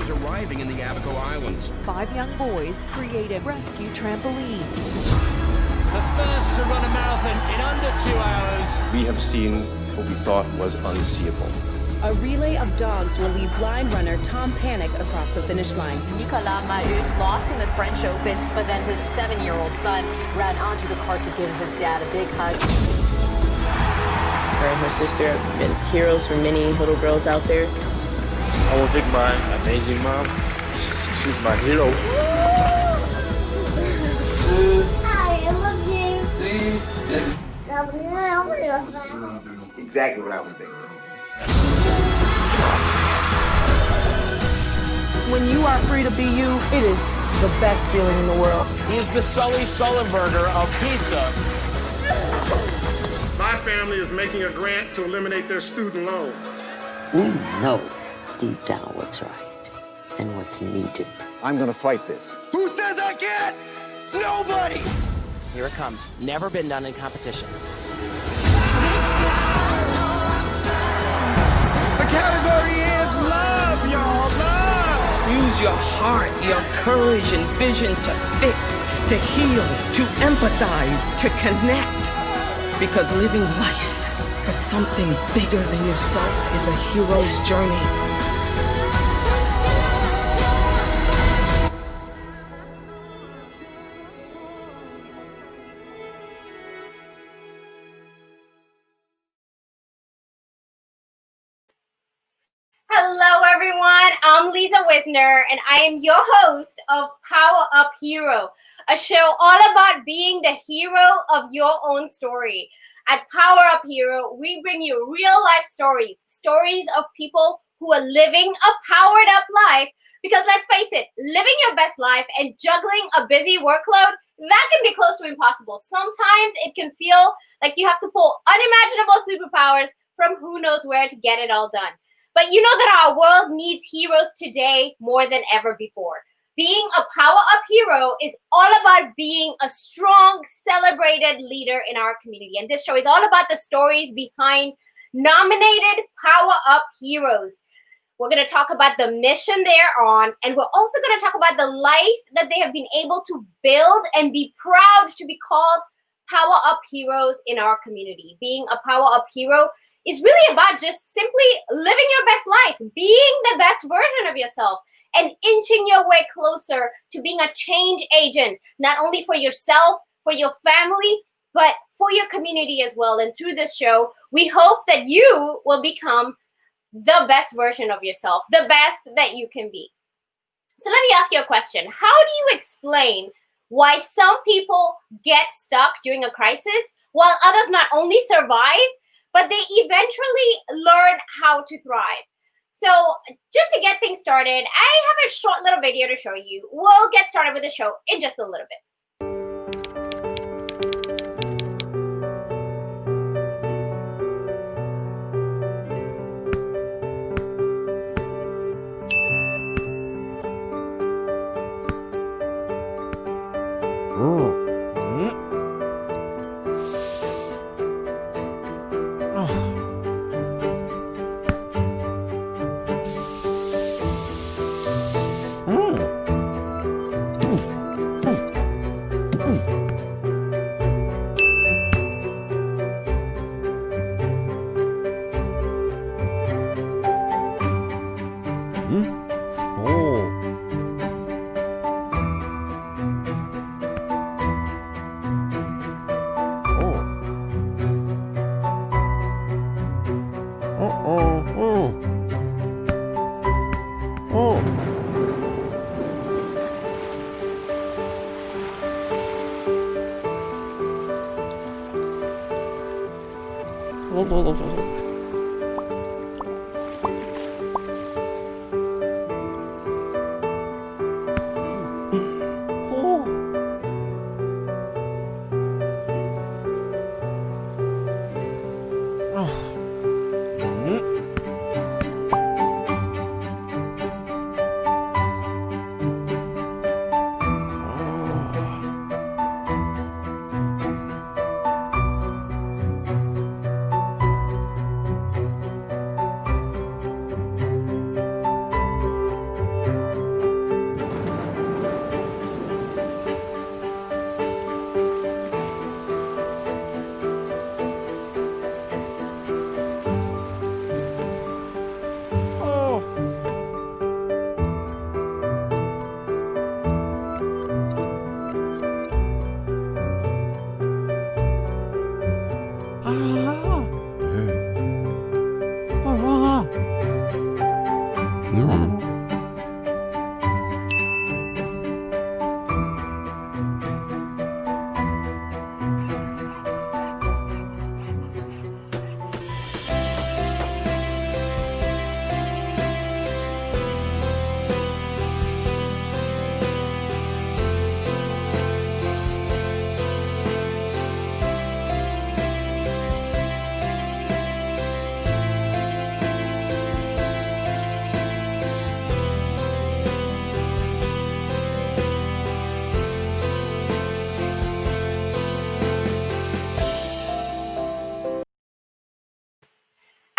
was arriving in the Abaco Islands. 5 young boys create a rescue trampoline. The first to run a marathon in under 2 hours. We have seen what we thought was unseeable. A relay of dogs will lead blind runner Tom Panic across the finish line. Nicolas Mahut lost in the French Open, but then his 7-year-old son ran onto the cart to give his dad a big hug. Her and her sister have been heroes for many little girls out there. I want to thank my amazing mom. She's my hero. Hi, I love you. Exactly what I was thinking. When you are free to be you, it is the best feeling in the world. He's the Sully Sullenberger of pizza. My family is making a grant to eliminate their student loans. We know deep down what's right and what's needed. I'm going to fight this. Who says I can't? Nobody! Here it comes. Never been done in competition. The category is love, y'all. Love. Use your heart, your courage and vision to fix, to heal, to empathize, to connect. Because living life for something bigger than yourself is a hero's journey. Hello everyone, I'm Liza Wisner and I am your host of Power Up Hero, a show all about being the hero of your own story. At Power Up Hero, we bring you real life stories of people who are living a powered up life, because let's face it, living your best life and juggling a busy workload, that can be close to impossible. Sometimes it can feel like you have to pull unimaginable superpowers from who knows where to get it all done. But you know that our world needs heroes today more than ever before. Being a power-up hero is all about being a strong, celebrated leader in our community. And this show is all about the stories behind nominated power-up heroes. We're going to talk about the mission they're on, and we're also going to talk about the life that they have been able to build and be proud to be called power-up heroes in our community. Being a power-up hero is really about just simply living your best life, being the best version of yourself, and inching your way closer to being a change agent, not only for yourself, for your family, but for your community as well. And through this show, we hope that you will become the best version of yourself, the best that you can be. So let me ask you a question. How do you explain why some people get stuck during a crisis while others not only survive, but they eventually learn how to thrive? So just to get things started, I have a short little video to show you. We'll get started with the show in just a little bit.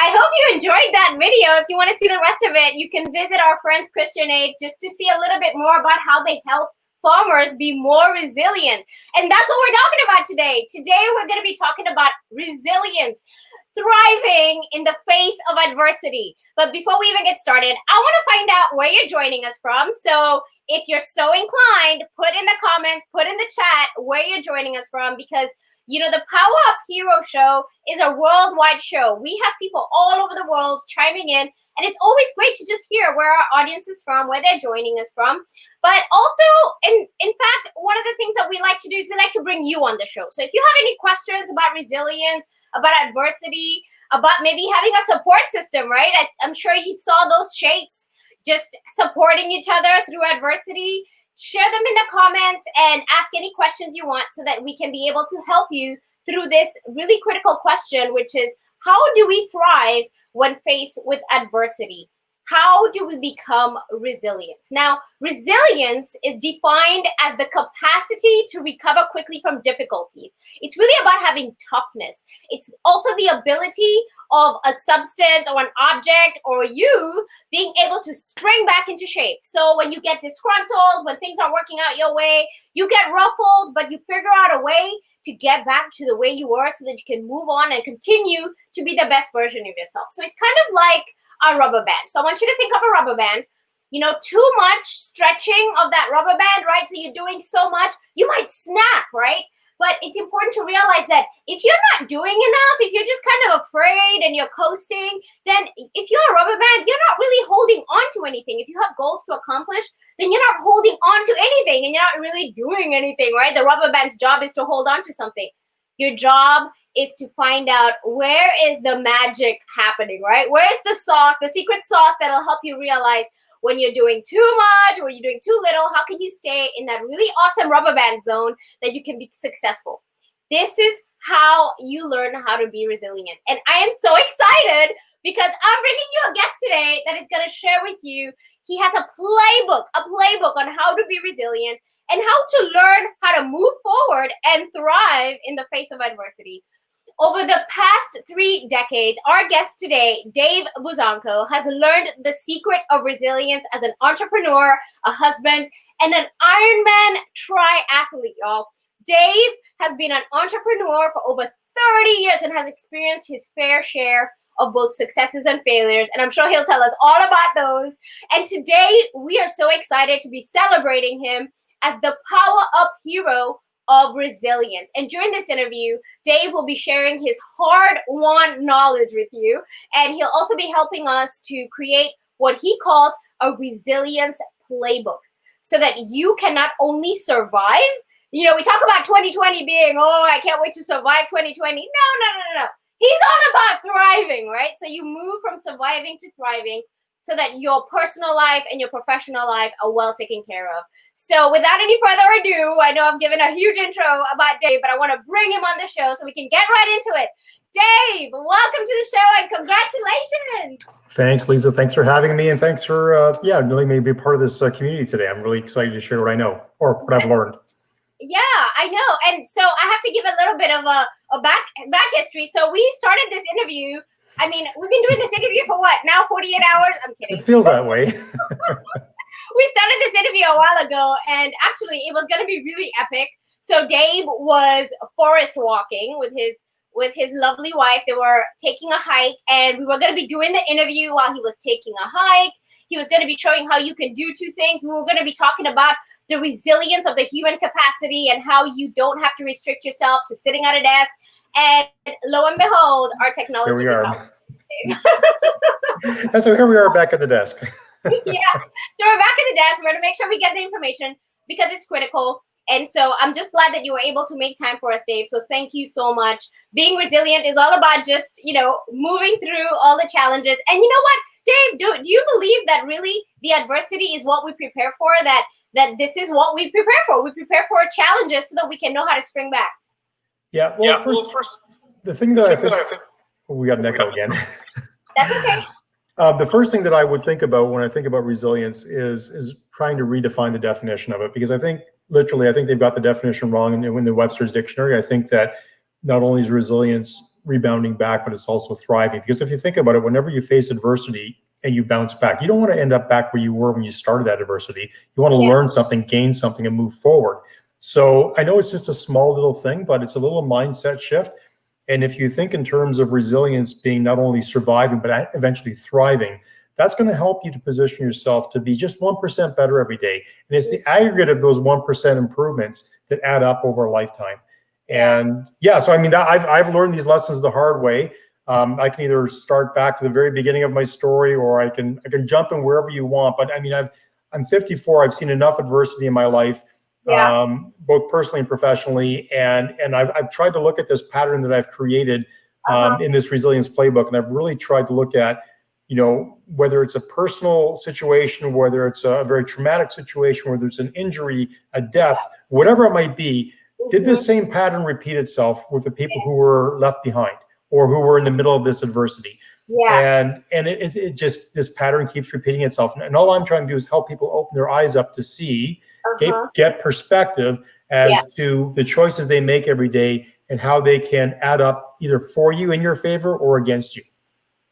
I hope you enjoyed that video. If you want to see the rest of it, you can visit our friends Christian Aid just to see a little bit more about how they help farmers be more resilient. And that's what we're talking about today. Today, we're going to be talking about resilience, thriving in the face of adversity. But before we even get started, I want to find out where you're joining us from. So if you're so inclined, put in the comments, put in the chat where you're joining us from, because you know the Power Up Hero Show is a worldwide show. We have people all over the world chiming in, and it's always great to just hear where our audience is from, where they're joining us from. But also, in fact, one of the things that we like to do is we like to bring you on the show. So if you have any questions about resilience, about adversity, about maybe having a support system, right? I'm sure you saw those shapes just supporting each other through adversity. Share them in the comments and ask any questions you want so that we can be able to help you through this really critical question, which is, how do we thrive when faced with adversity? How do we become resilient? Now, resilience is defined as the capacity to recover quickly from difficulties. It's really about having toughness. It's also the ability of a substance or an object or you being able to spring back into shape. So when you get disgruntled, when things aren't working out your way, you get ruffled, but you figure out a way to get back to the way you were so that you can move on and continue to be the best version of yourself. So it's kind of like a rubber band. So I want you to think of a rubber band. You know, too much stretching of that rubber band, right? So you're doing so much, you might snap, right? But it's important to realize that if you're not doing enough, if you're just kind of afraid and you're coasting, then if you're a rubber band, you're not really holding on to anything. If you have goals to accomplish, then you're not holding on to anything and you're not really doing anything, right? The rubber band's job is to hold on to something. Your job is to find out where is the magic happening, right? Where's the sauce, the secret sauce that'll help you realize when you're doing too much or you're doing too little. How can you stay in that really awesome rubber band zone that you can be successful? This is how you learn how to be resilient. And I am so excited because I'm bringing you a guest today that is going to share with you. He has a playbook on how to be resilient and how to learn how to move forward and thrive in the face of adversity. Over the past 3 decades, our guest today, Dave Buzanko, has learned the secret of resilience as an entrepreneur, a husband, and an Ironman triathlete, y'all. Dave has been an entrepreneur for over 30 years and has experienced his fair share of both successes and failures, and I'm sure he'll tell us all about those. And today, we are so excited to be celebrating him as the Power Up Hero of resilience. And during this interview, Dave will be sharing his hard-won knowledge with you, and he'll also be helping us to create what he calls a resilience playbook so that you can not only survive. You know, we talk about 2020 being, oh, I can't wait to survive 2020. No. He's all about thriving, right? So you move from surviving to thriving so that your personal life and your professional life are well taken care of. So without any further ado, I know I've given a huge intro about Dave, but I want to bring him on the show so we can get right into it. Dave, welcome to the show and congratulations. Thanks, Lisa. Thanks for having me, and thanks for letting me be a part of this community today. I'm really excited to share what I know or what I've learned. Yeah, I know. And so I have to give a little bit of a back history. So we started this interview. I mean, we've been doing this interview for what, now 48 hours? I'm kidding. It feels that way. We started this interview a while ago, and actually it was going to be really epic. So Dave was forest walking with his lovely wife. They were taking a hike, and we were going to be doing the interview while he was taking a hike. He was going to be showing how you can do 2 things. We were going to be talking about the resilience of the human capacity and how you don't have to restrict yourself to sitting at a desk. And lo and behold, our technology. Here we are. And so here we are back at the desk. Yeah, so we're back at the desk. We're going to make sure we get the information because it's critical. And so I'm just glad that you were able to make time for us, Dave. So thank you so much. Being resilient is all about just, moving through all the challenges. And you know what, Dave, do you believe that really the adversity is what we prepare for, that this is what we prepare for? We prepare for challenges so that we can know how to spring back. Yeah, well, first, the thing that I think we got an echo again. That's okay. The first thing that I would think about when I think about resilience is trying to redefine the definition of it, because I think they've got the definition wrong in the Webster's dictionary. I think that not only is resilience rebounding back, but it's also thriving. Because if you think about it, whenever you face adversity and you bounce back, you don't want to end up back where you were when you started that adversity. You want to learn something, gain something, and move forward. So I know it's just a small little thing, but it's a little mindset shift. And if you think in terms of resilience being not only surviving, but eventually thriving, that's going to help you to position yourself to be just 1% better every day. And it's the aggregate of those 1% improvements that add up over a lifetime. And yeah, so I mean, I've learned these lessons the hard way. I can either start back to the very beginning of my story, or I can jump in wherever you want. But I mean, I'm 54. I've seen enough adversity in my life, both personally and professionally. And I've tried to look at this pattern that I've created in this resilience playbook. And I've really tried to look at, you know, whether it's a personal situation, whether it's a very traumatic situation, whether it's an injury, a death, whatever it might be, did this same pattern repeat itself with the people who were left behind or who were in the middle of this adversity? And it just, this pattern keeps repeating itself. And all I'm trying to do is help people open their eyes up to see, get perspective as to the choices they make every day and how they can add up either for you in your favor or against you.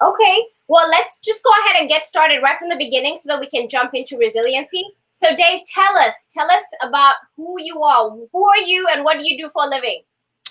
Okay. Well, let's just go ahead and get started right from the beginning so that we can jump into resiliency. So Dave, tell us about who you are. Who are you and what do you do for a living?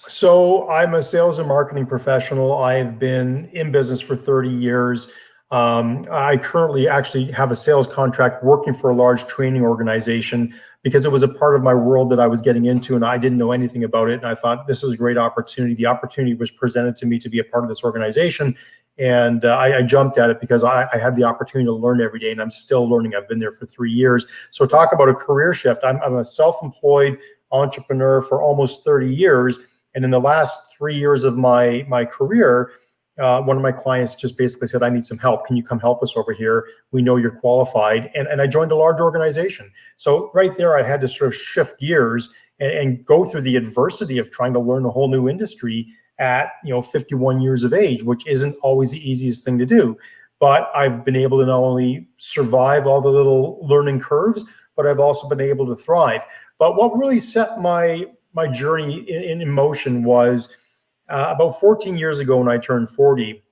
So I'm a sales and marketing professional. I've been in business for 30 years. I currently actually have a sales contract working for a large training organization because it was a part of my world that I was getting into and I didn't know anything about it. And I thought this is a great opportunity. The opportunity was presented to me to be a part of this organization. And I jumped at it because I had the opportunity to learn every day, and I'm still learning. I've been there for 3 years. So talk about a career shift. I'm a self-employed entrepreneur for almost 30 years. And in the last 3 years of my career, one of my clients just basically said, I need some help. Can you come help us over here? We know you're qualified. And I joined a large organization. So right there, I had to sort of shift gears and go through the adversity of trying to learn a whole new industry at 51 years of age, which isn't always the easiest thing to do. But I've been able to not only survive all the little learning curves, but I've also been able to thrive. But what really set my journey in motion was about 14 years ago when I turned 40,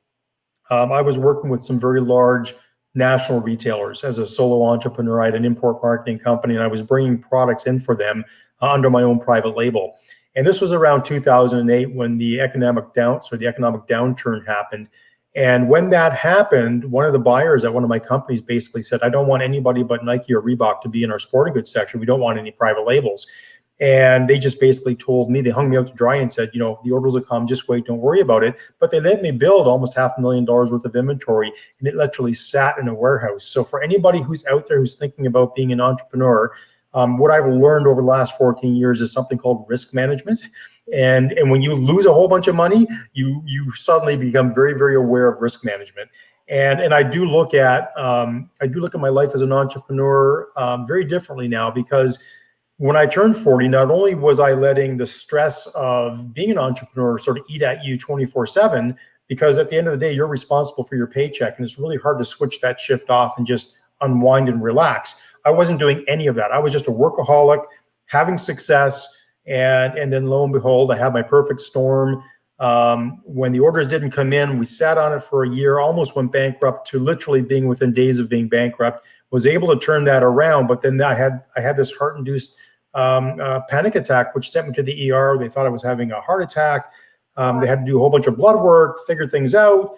I was working with some very large national retailers as a solo entrepreneur. I had an import marketing company and I was bringing products in for them under my own private label. And this was around 2008 when the economic downturn happened. And when that happened, one of the buyers at one of my companies basically said, I don't want anybody but Nike or Reebok to be in our sporting goods section. We don't want any private labels. And they just basically told me, they hung me out to dry and said, the orders will come, just wait, don't worry about it. But they let me build almost $500,000 worth of inventory, and it literally sat in a warehouse. So for anybody who's out there who's thinking about being an entrepreneur, what I've learned over the last 14 years is something called risk management. And when you lose a whole bunch of money, you suddenly become very, very aware of risk management. And I do look at my life as an entrepreneur very differently now, because when I turned 40, not only was I letting the stress of being an entrepreneur sort of eat at you 24/7, because at the end of the day, you're responsible for your paycheck, and it's really hard to switch that shift off and just unwind and relax. I wasn't doing any of that. I was just a workaholic, having success, and then lo and behold, I had my perfect storm. When the orders didn't come in, we sat on it for a year, almost went bankrupt, to literally being within days of being bankrupt. Was able to turn that around, but then I had this heart-induced panic attack, which sent me to the ER. They thought I was having a heart attack. They had to do a whole bunch of blood work, figure things out.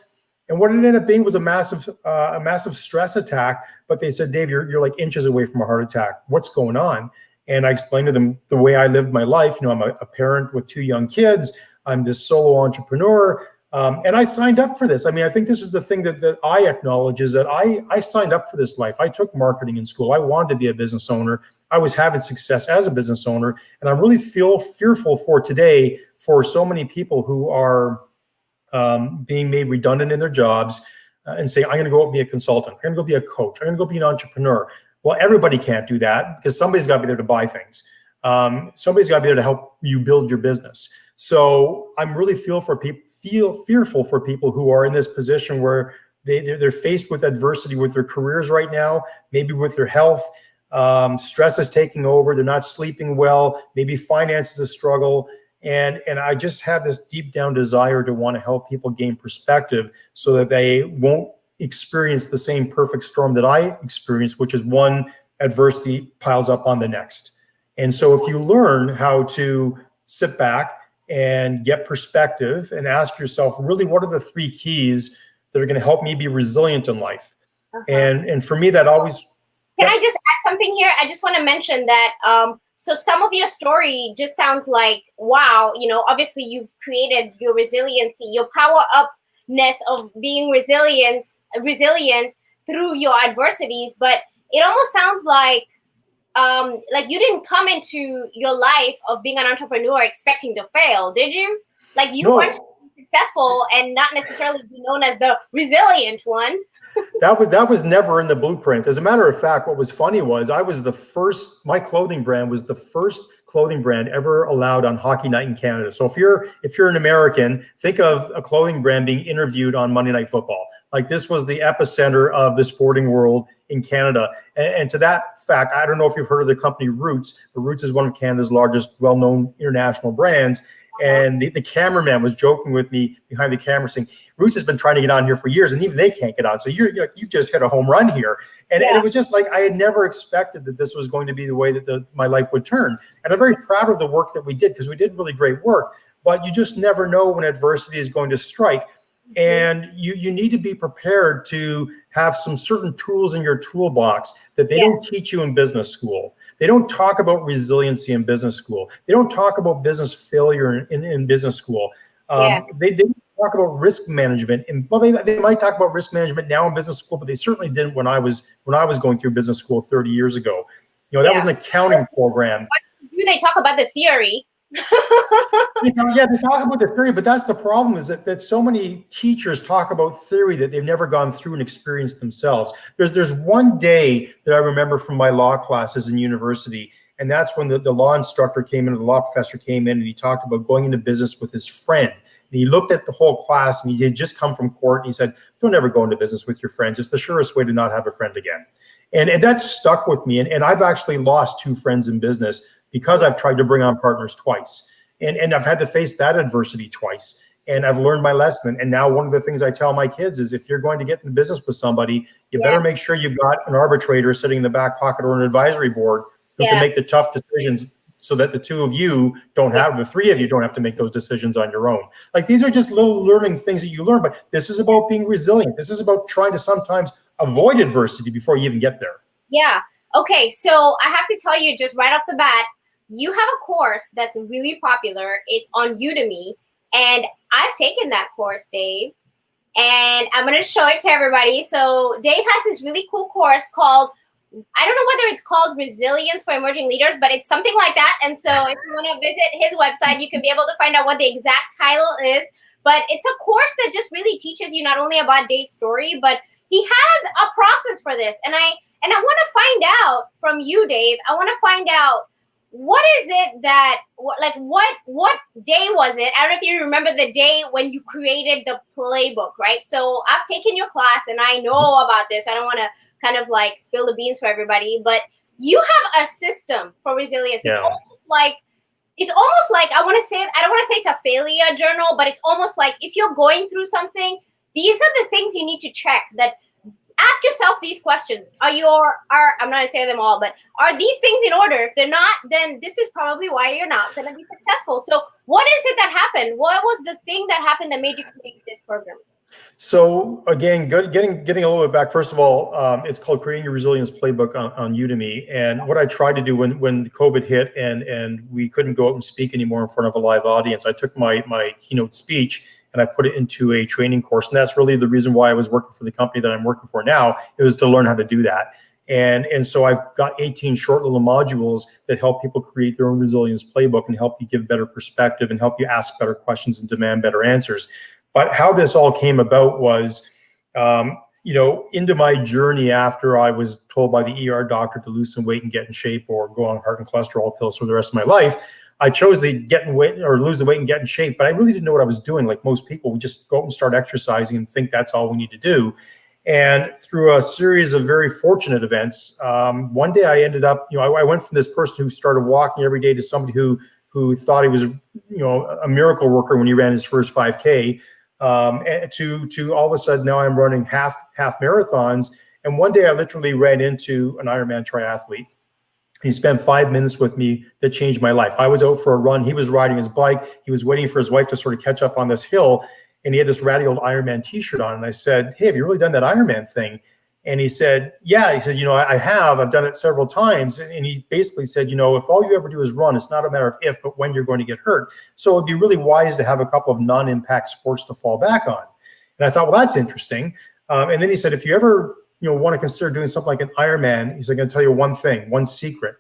And what it ended up being was a massive stress attack. But they said, Dave, you're like inches away from a heart attack. What's going on? And I explained to them the way I lived my life. I'm a parent with 2 young kids. I'm this solo entrepreneur. And I signed up for this. I mean, I think this is the thing that I acknowledge, is that I signed up for this life. I took marketing in school. I wanted to be a business owner. I was having success as a business owner. And I really feel fearful for today for so many people who are being made redundant in their jobs and saying, I'm going to go be a consultant. I'm going to go be a coach. I'm going to go be an entrepreneur. Well, everybody can't do that, because somebody's got to be there to buy things. Somebody's got to be there to help you build your business. So I'm really fearful for people who are in this position where they're faced with adversity with their careers right now, maybe with their health. Stress is taking over. They're not sleeping well. Maybe finance is a struggle. And I just have this deep down desire to want to help people gain perspective so that they won't experience the same perfect storm that I experienced, which is one adversity piles up on the next. And so if you learn how to sit back and get perspective and ask yourself, really, what are the 3 keys that are going to help me be resilient in life? And for me, that always... Can I just add something here? I just want to mention that so some of your story just sounds like, wow, you know, obviously you've created your resiliency, your power upness of being resilient through your adversities, but it almost sounds like you didn't come into your life of being an entrepreneur expecting to fail, did you? Like you weren't successful and not necessarily be known as the resilient one. That was never in the blueprint. As a matter of fact, what was funny was I was the first, my clothing brand was the first clothing brand ever allowed on Hockey Night in Canada. So if you're an American, think of a clothing brand being interviewed on Monday Night Football. Like this was the epicenter of the sporting world in Canada. And to that fact, I don't know if you've heard of the company Roots. The Roots is one of Canada's largest well-known international brands. And the cameraman was joking with me behind the camera saying, Roots has been trying to get on here for years and even they can't get on. So you've just hit a home run here. And it was just like, I had never expected that this was going to be the way that my life would turn. And I'm very proud of the work that we did because we did really great work, but you just never know when adversity is going to strike. And you need to be prepared to have some certain tools in your toolbox that they don't teach you in business school. They don't talk about resiliency in business school. They don't talk about business failure in business school. They talk about risk management. And well, they might talk about risk management now in business school, but they certainly didn't when I was going through business school 30 years ago. You know, that was an accounting program. Do they talk about the theory? They talk about the theory, but that's the problem is that so many teachers talk about theory that they've never gone through and experienced themselves. There's one day that I remember from my law classes in university, and that's when the law instructor came in, the law professor came in, and he talked about going into business with his friend. And he looked at the whole class, and he had just come from court, and he said, don't ever go into business with your friends. It's the surest way to not have a friend again. And that stuck with me. And I've actually lost 2 friends in business because I've tried to bring on partners twice. And I've had to face that adversity twice. And I've learned my lesson. And now one of the things I tell my kids is if you're going to get in business with somebody, you better make sure you've got an arbitrator sitting in the back pocket or an advisory board who can make the tough decisions so that the 2 of you don't have, the 3 of you don't have to make those decisions on your own. Like these are just little learning things that you learn, but this is about being resilient. This is about trying to sometimes avoid adversity before you even get there. Yeah. Okay. So I have to tell you just right off the bat, you have a course that's really popular. It's on Udemy. And I've taken that course, Dave. And I'm going to show it to everybody. So Dave has this really cool course called, I don't know whether it's called Resilience for Emerging Leaders, but it's something like that. And so if you want to visit his website, you can be able to find out what the exact title is. But it's a course that just really teaches you not only about Dave's story, but he has a process for this. And I want to find out from you, Dave. I want to find out what is it that, what day was it? I don't know if you remember the day when you created the playbook, right? So I've taken your class and I know about this. I don't want to kind of like spill the beans for everybody, but you have a system for resilience. Yeah. It's almost like I don't want to say it's a failure journal, but it's almost like if you're going through something, these are the things you need to check. That ask yourself these questions. I'm not going to say them all, but are these things in order? If they're not, then this is probably why you're not going to be successful. So what is it that happened? What was the thing that happened that made you create this program? So again, getting a little bit back, first of all, it's called Creating Your Resilience Playbook on Udemy. And what I tried to do when COVID hit and we couldn't go out and speak anymore in front of a live audience, I took my keynote speech and I put it into a training course. And that's really the reason why I was working for the company that I'm working for now. It was to learn how to do that. And so I've got 18 short little modules that help people create their own resilience playbook and help you give better perspective and help you ask better questions and demand better answers. But how this all came about was, into my journey after I was told by the ER doctor to lose some weight and get in shape or go on heart and cholesterol pills for the rest of my life, I chose the get in weight or lose the weight and get in shape, but I really didn't know what I was doing. Like most people, we just go out and start exercising and think that's all we need to do. And through a series of very fortunate events, one day I ended up, I went from this person who started walking every day to somebody who who thought he was, a miracle worker when he ran his first 5K, and to all of a sudden now I'm running half marathons. And one day I literally ran into an Ironman triathlete. He spent 5 minutes with me that changed my life. I was out for a run. He was riding his bike. He was waiting for his wife to sort of catch up on this hill. And he had this ratty old Ironman t-shirt on. And I said, hey, have you really done that Ironman thing? And he said, yeah. He said, I have. I've done it several times. And he basically said, if all you ever do is run, it's not a matter of if, but when you're going to get hurt. So it'd be really wise to have a couple of non-impact sports to fall back on. And I thought, well, that's interesting. And then he said, if you ever want to consider doing something like an Ironman, he's like, going to tell you one thing, one secret.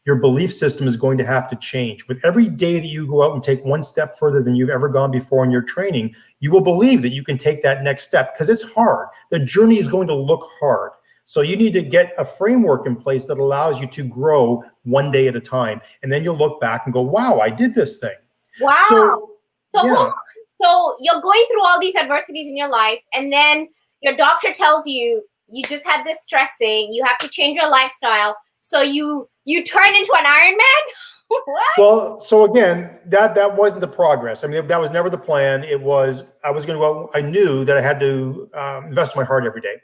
Your belief system is going to have to change. With every day that you go out and take one step further than you've ever gone before in your training, you will believe that you can take that next step because it's hard. The journey is going to look hard. So you need to get a framework in place that allows you to grow one day at a time. And then you'll look back and go, wow, I did this thing. Wow. So you're going through all these adversities in your life, and then your doctor tells you, you just had this stress thing, you have to change your lifestyle. So you turn into an Ironman? What? Well, so again, that wasn't the progress. I mean, that was never the plan. It was, I was going to go, I knew that I had to invest in my heart every day.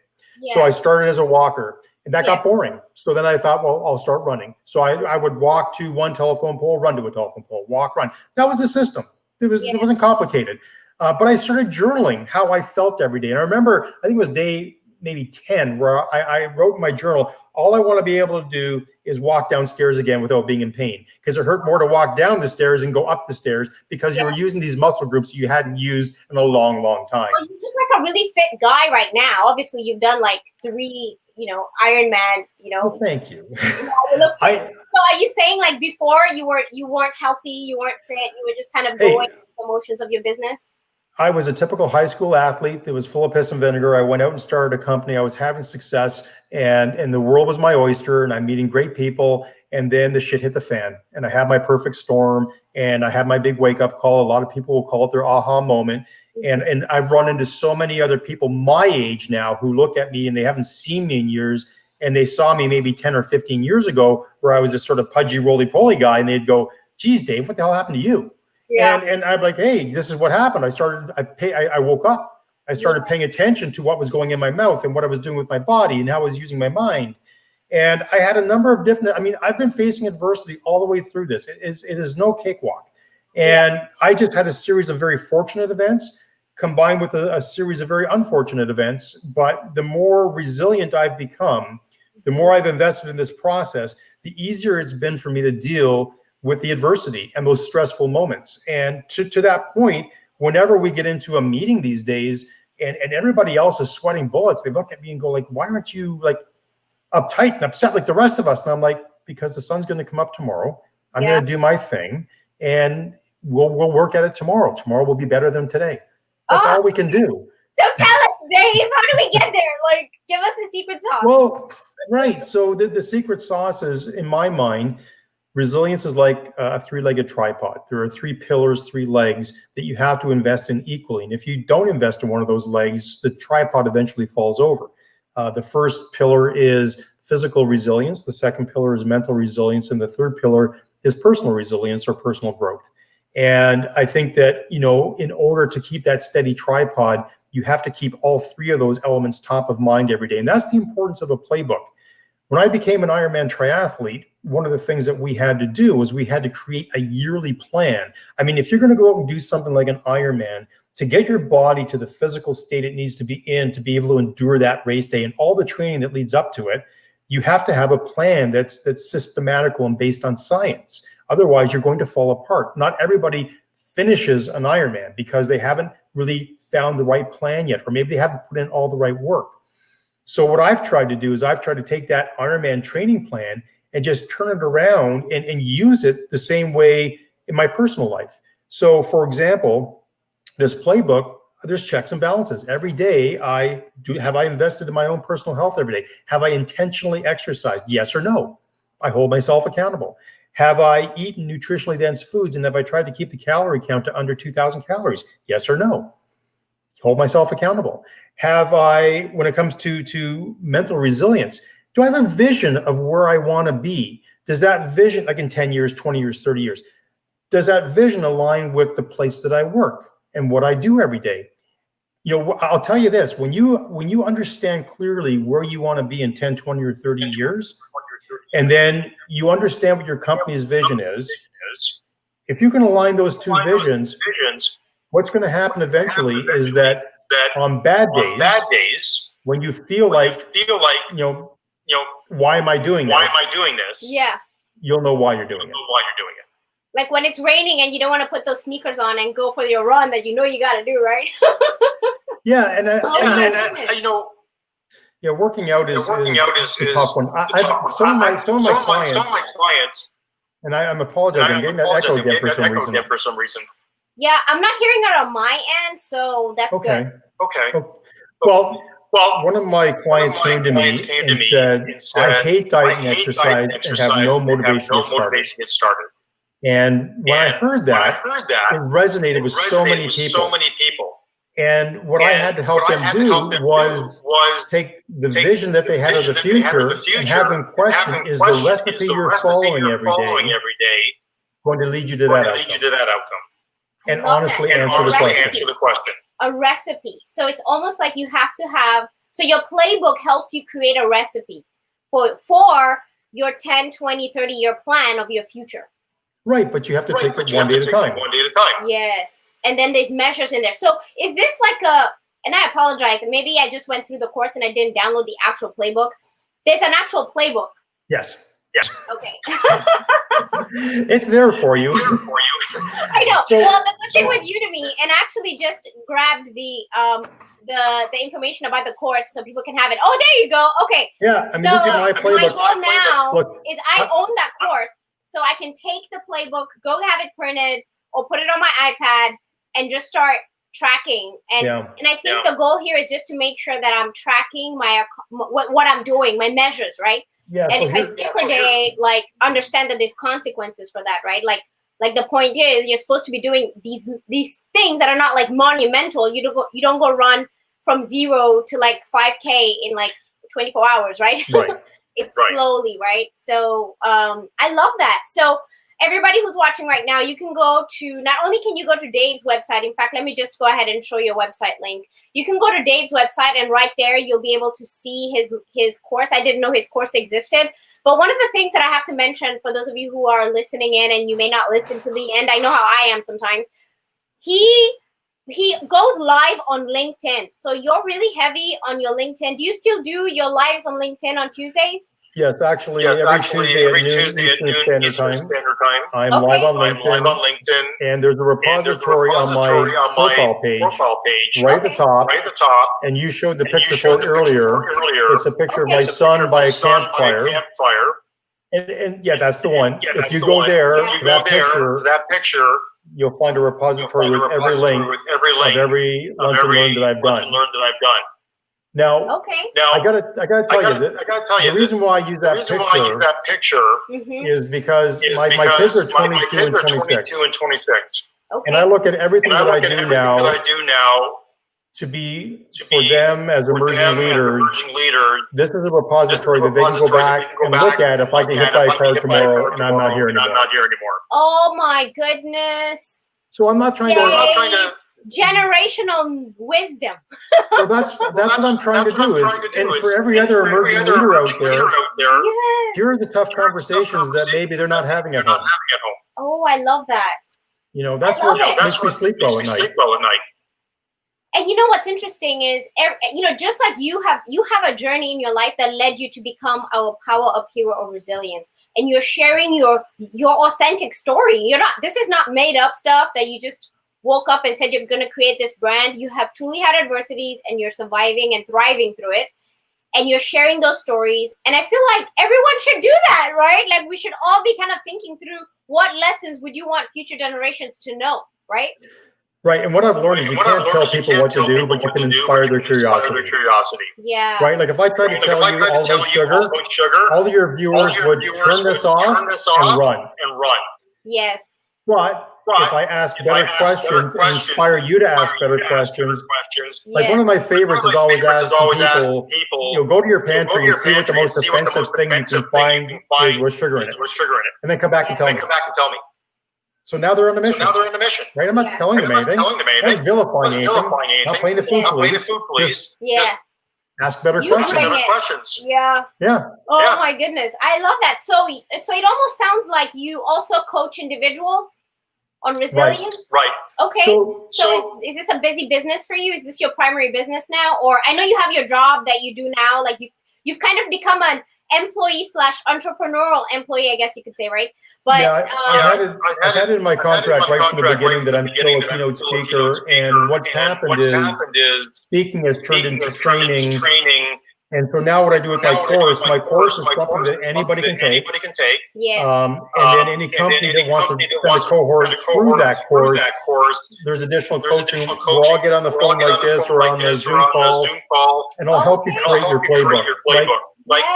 Yeah. So I started as a walker, and that got boring. So then I thought, well, I'll start running. So I would walk to one telephone pole, run to a telephone pole, walk, run. That was the system. It wasn't complicated. But I started journaling how I felt every day. And I remember, I think it was day maybe 10, where I wrote in my journal, all I want to be able to do is walk downstairs again without being in pain, because it hurt more to walk down the stairs and go up the stairs because you were using these muscle groups you hadn't used in a long, long time. Well, you look like a really fit guy right now. Obviously, you've done like 3, Ironman, Well, thank you. So are you saying like before you weren't healthy, you weren't fit, you were just kind of going through the motions of your business? I was a typical high school athlete that was full of piss and vinegar. I went out and started a company. I was having success, and the world was my oyster, and I'm meeting great people. And then the shit hit the fan, and I had my perfect storm, and I had my big wake up call. A lot of people will call it their aha moment. And I've run into so many other people my age now who look at me and they haven't seen me in years, and they saw me maybe 10 or 15 years ago where I was this sort of pudgy, roly-poly guy, and they'd go, geez, Dave, what the hell happened to you? Yeah. And I'm like, hey, this is what happened. I woke up. I started paying attention to what was going in my mouth and what I was doing with my body and how I was using my mind. And I had a number of I've been facing adversity all the way through this. It is no cakewalk. And I just had a series of very fortunate events combined with a series of very unfortunate events. But the more resilient I've become, the more I've invested in this process, the easier it's been for me to deal with the adversity and those stressful moments. And to that point, whenever we get into a meeting these days and everybody else is sweating bullets, they look at me and go like, why aren't you like uptight and upset like the rest of us? And I'm like, because the sun's going to come up tomorrow. I'm going to do my thing, and we'll work at it tomorrow. Tomorrow will be better than today. That's all we can do. Don't tell us, Dave. How do we get there? Like, give us the secret sauce. Well, right. So the secret sauce is, in my mind, resilience is like a 3-legged tripod. There are 3 pillars, 3 legs that you have to invest in equally. And if you don't invest in one of those legs, the tripod eventually falls over. The first pillar is physical resilience. The second pillar is mental resilience. And the third pillar is personal resilience or personal growth. And I think that, in order to keep that steady tripod, you have to keep all 3 of those elements top of mind every day. And that's the importance of a playbook. When I became an Ironman triathlete, one of the things that we had to do was we had to create a yearly plan. I mean, if you're going to go out and do something like an Ironman, to get your body to the physical state it needs to be in to be able to endure that race day and all the training that leads up to it, you have to have a plan that's systematical and based on science. Otherwise, you're going to fall apart. Not everybody finishes an Ironman because they haven't really found the right plan yet, or maybe they haven't put in all the right work. So what I've tried to do is I've tried to take that Ironman training plan and just turn it around and use it the same way in my personal life. So for example, this playbook, there's checks and balances. Every day have I invested in my own personal health every day? Have I intentionally exercised? Yes or no? I hold myself accountable. Have I eaten nutritionally dense foods, and have I tried to keep the calorie count to under 2,000 calories? Yes or no? Hold myself accountable. Have I, when it comes to mental resilience, do I have a vision of where I want to be? Does that vision, like in 10 years, 20 years, 30 years, does that vision align with the place that I work and what I do every day? I'll tell you this, when you understand clearly where you want to be in 10, 20, or 30 years, and then you understand what your company's vision is, if you can align those two visions, what's going to happen eventually is that on bad days, when you feel like, why am I doing this? Yeah. You'll know why you're doing it. Like when it's raining and you don't want to put those sneakers on and go for your run that you know you got to do, right? Yeah, and working out is a tough one. Some of my clients, and I'm apologizing, I'm getting that echo again for some reason. Yeah, I'm not hearing it on my end, so that's good. Okay. Well, one of my clients came to me and said, I hate diet and exercise and have no motivation to get started. And when I heard that, it resonated with so many people. And what I had to help them do was take the vision that they had of the future and have them question, is the recipe you're following every day going to lead you to that outcome? And honestly answer the question. A recipe. So it's almost like you have to have, so your playbook helps you create a recipe for your 10, 20, 30-year plan of your future. Right, but you have to take it one day at a time. Yes. And then there's measures in there. So is this like and I apologize, maybe I just went through the course and I didn't download the actual playbook. There's an actual playbook. Yes. Okay. It's there for you. I know. Well, the good thing with Udemy, and actually just grabbed the information about the course so people can have it. Oh, there you go. Okay. Yeah, I mean, look at my playbook. My goal now is I own that course, so I can take the playbook, go have it printed, or put it on my iPad, and just start tracking. And I think the goal here is just to make sure that I'm tracking my what I'm doing, my measures, right? Yeah. And if I skip a day, like understand that there's consequences for that, right? Like the point is, you're supposed to be doing these things that are not like monumental. You don't go run from 0 to like 5K in like 24 hours, right? It's slowly, right? So I love that. So everybody who's watching right now, you can go to, not only can you go to Dave's website, in fact, let me just go ahead and show you a website link. You can go to Dave's website, and right there, you'll be able to see his course. I didn't know his course existed. But one of the things that I have to mention for those of you who are listening in and you may not listen to the end, I know how I am sometimes, he goes live on LinkedIn. So you're really heavy on your LinkedIn. Do you still do your lives on LinkedIn on Tuesdays? Yes, actually, every Tuesday at noon Eastern Standard Time. I'm live on LinkedIn, and there's a repository on my profile page right at the top. And you showed the picture for it earlier. It's a picture of my son by a campfire. And yeah, that's the one. If you go there to that picture, you'll find a repository with every link of every lunch and learn that I've done. Now, I gotta tell you, the reason why I use that picture is because my kids are 22 and 26. And I look at everything that I do now to be for them as emerging leaders. This is a repository that they can go back and look at if I get hit by a car tomorrow and I'm not here anymore. Oh my goodness. So I'm not trying to generational wisdom. Well, that's what I'm trying to do. And for every other emerging leader out there, here are the tough conversations that maybe they're not having at home. Oh, I love that. That's what makes me sleep well at night. And you know what's interesting is, just like you have a journey in your life that led you to become our PowerUp hero of resilience, and you're sharing your authentic story. This is not made up stuff that you just woke up and said you're going to create this brand. You have truly had adversities and you're surviving and thriving through it. And you're sharing those stories. And I feel like everyone should do that, right? Like we should all be kind of thinking through what lessons would you want future generations to know, right? Right. And what I've learned is you can't tell people what to do, but you can inspire their curiosity. Yeah. Right. Like if I tried to tell you all about sugar, all of your viewers would turn this off and run. Yes. But if I ask better questions and inspire you to ask better questions, like one of my favorites is always asking people, go to your pantry and see what the most offensive thing you can find is with sugar in it. And then come back and tell me. So now they're on a mission. Right? I'm not telling them anything. I'm not vilifying anything. Not playing the food police. Just ask better questions. Yeah. Oh my goodness. I love that. So it almost sounds like you also coach individuals on resilience. Right. Okay. So is this a busy business for you? Is this your primary business now? Or I know you have your job that you do now, like you've kind of become an employee/entrepreneurial employee, I guess you could say, right? But I had it in my contract right from the beginning that I'm still a keynote speaker, and what's happened is speaking has turned into training. And so now what I do with my course is something that anybody can take. Yes. And then any company that wants to send a cohort through that course, there's additional coaching. We'll all get on the phone like this or on the Zoom call, and I'll help you create your playbook.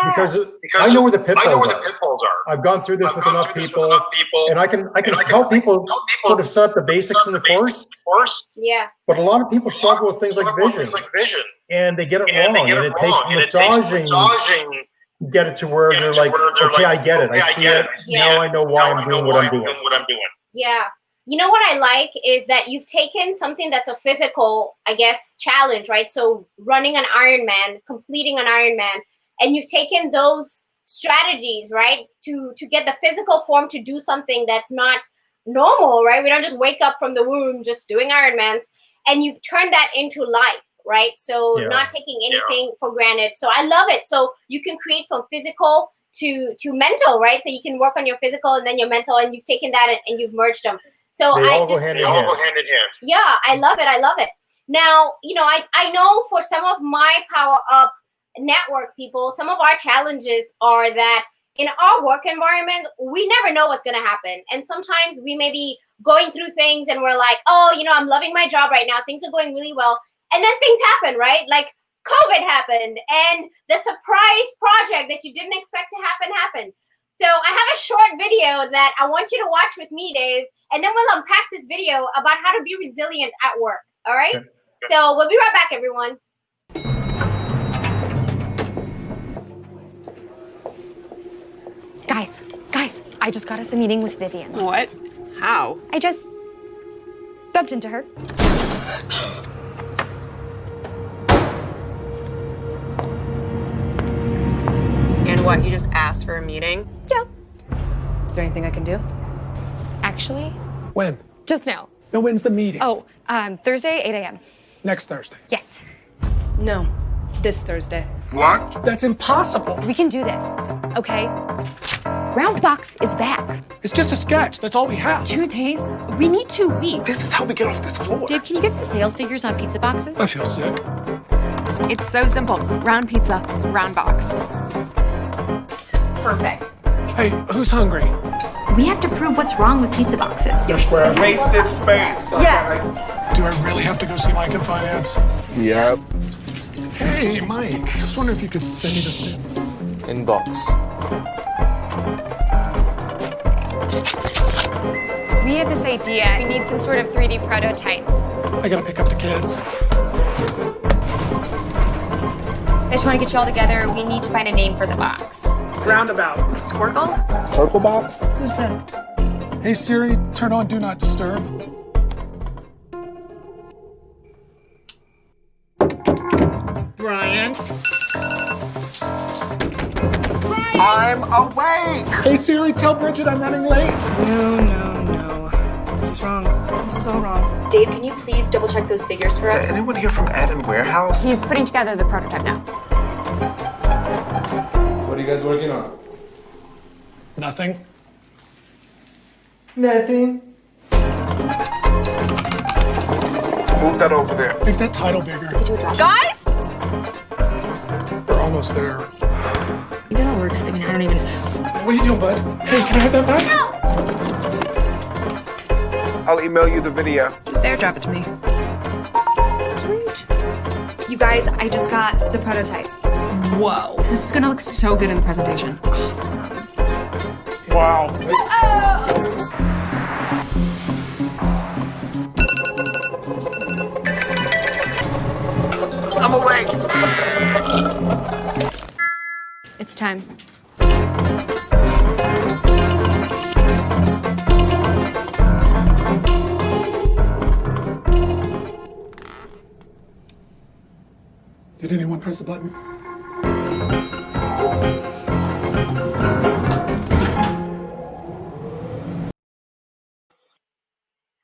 Because I know where the pitfalls are. I've gone through this with enough people, and I can help people sort of set up the basics in the course. Yeah. But a lot of people struggle with things like vision, and they get it wrong, and it takes massaging to get it to where they're like, okay, I get it. I see it. Now I know why I'm doing what I'm doing. Yeah. You know what I like is that you've taken something that's a physical, I guess, challenge, right? So running an Ironman, completing an Ironman, and you've taken those strategies, right, to get the physical form to do something that's not normal, right? We don't just wake up from the womb just doing Ironmans, and you've turned that into life, right? So not taking anything for granted. So I love it. So you can create from physical to mental, right? So you can work on your physical and then your mental, and you've taken that and you've merged them. So they all go hand in hand. Yeah, I love it. I love it. Now, you know, I know for some of my PowerUp network people, some of our challenges are that in our work environments, we never know what's going to happen. And sometimes we may be going through things and we're like, oh, you know, I'm loving my job right now. Things are going really well. And then things happen, right? Like COVID happened and the surprise project that you didn't expect to happen happened. So I have a short video that I want you to watch with me, Dave, and then we'll unpack this video about how to be resilient at work. All right? Okay. So we'll be right back, everyone. Guys, I just got us a meeting with Vivian. What? How? I just bumped into her. And what, you just asked for a meeting? Yeah. Is there anything I can do? Actually. When? Just now. No, when's the meeting? Oh, Thursday, 8 a.m. Next Thursday? Yes. No, this Thursday. What? That's impossible. We can do this, okay? Roundbox is back. It's just a sketch. That's all we have. 2 days? We need 2 weeks. This is how we get off this floor. Dave, can you get some sales figures on pizza boxes? I feel sick. It's so simple. Round pizza, round box. Perfect. Hey, who's hungry? We have to prove what's wrong with pizza boxes. They're square. Wasted space. Yeah. Do I really have to go see Mike in finance? Yep. Hey, Mike. I was wondering if you could send me this inbox. We have this idea. We need some sort of 3D prototype. I gotta pick up the kids. I just want to get you all together. We need to find a name for the box. Roundabout. Squircle? Circle box? Who's that? Hey, Siri, turn on Do Not Disturb. Brian? I'm awake! Hey, Siri, tell Bridget I'm running late. No. This is wrong. This is all wrong. Dave, can you please double check those figures for us? Is anyone here from Ed and Warehouse? He's putting together the prototype now. What are you guys working on? Nothing. Nothing. Move that over there. Make that title bigger. Guys? We're almost there. It all works. I mean, I don't even... What are you doing, bud? Hey, can I have that back? No! I'll email you the video. Just airdrop it to me. Sweet. You guys, I just got the prototype. Whoa. This is gonna look so good in the presentation. Awesome. Wow. I'm awake. It's time. Did anyone press a button?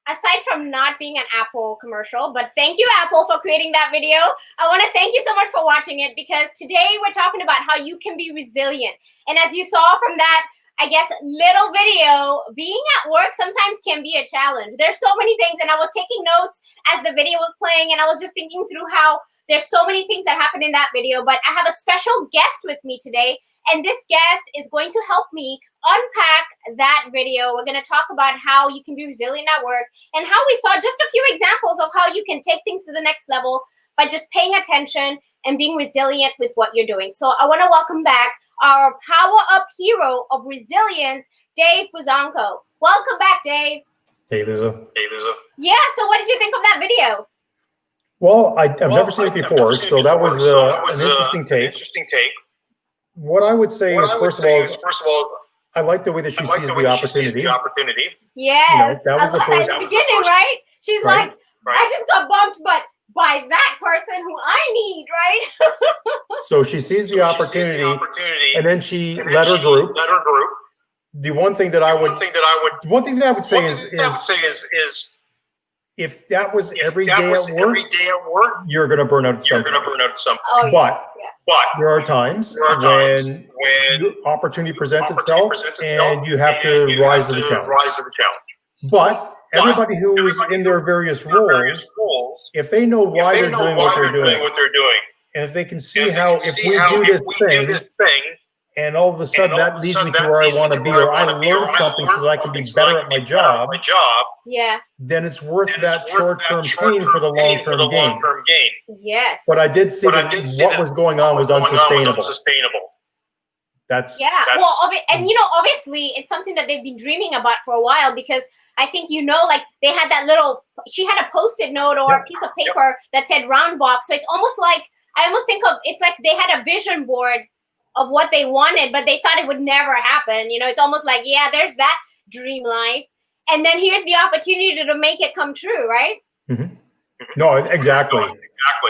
Aside from not being an Apple commercial, but thank you, Apple, for creating that video. I want to thank you so much for watching it, because today we're talking about how you can be resilient. And as you saw from that, I guess, little video, being at work sometimes can be a challenge. There's so many things, and I was taking notes as the video was playing, and I was just thinking through how there's so many things that happened in that video. But I have a special guest with me today, and this guest is going to help me unpack that video. We're going to talk about how you can be resilient at work, and how we saw just a few examples of how you can take things to the next level by just paying attention and being resilient with what you're doing. So I want to welcome back our Power Up hero of resilience, Dave Buzanko. Welcome back, Dave. Hey, Liza. Yeah, so what did you think of that video? Well, I've never seen it before, so that was an interesting take. What I would say is, first of all, I like the way that she sees the opportunity. Yes, that was the first. At the beginning, right? She's like, I just got bumped, but by that person who I need, right? So she sees the opportunity, and then she led her group. The one thing that I would say is if that was every day at work, you're going to burn out at some point. Oh, but there are times when opportunity presents itself, and you have to rise to the challenge. But everybody who is in their various roles, if they know why they're doing what they're doing, and if they can see how if we do this thing, and all of a sudden that leads me to where I want to be, or I learn something so that I can be better at my job, then it's worth that short-term pain for the long-term gain. Yes. But I did see that what was going on was unsustainable. That's well, and obviously it's something that they've been dreaming about for a while, because I think like they had that she had a Post-it note or a piece of paper that said round box. So it's almost like, I almost think of, it's like they had a vision board of what they wanted, but they thought it would never happen. It's almost like, yeah, there's that dream life, and then here's the opportunity to make it come true, right? Mm-hmm. No, exactly.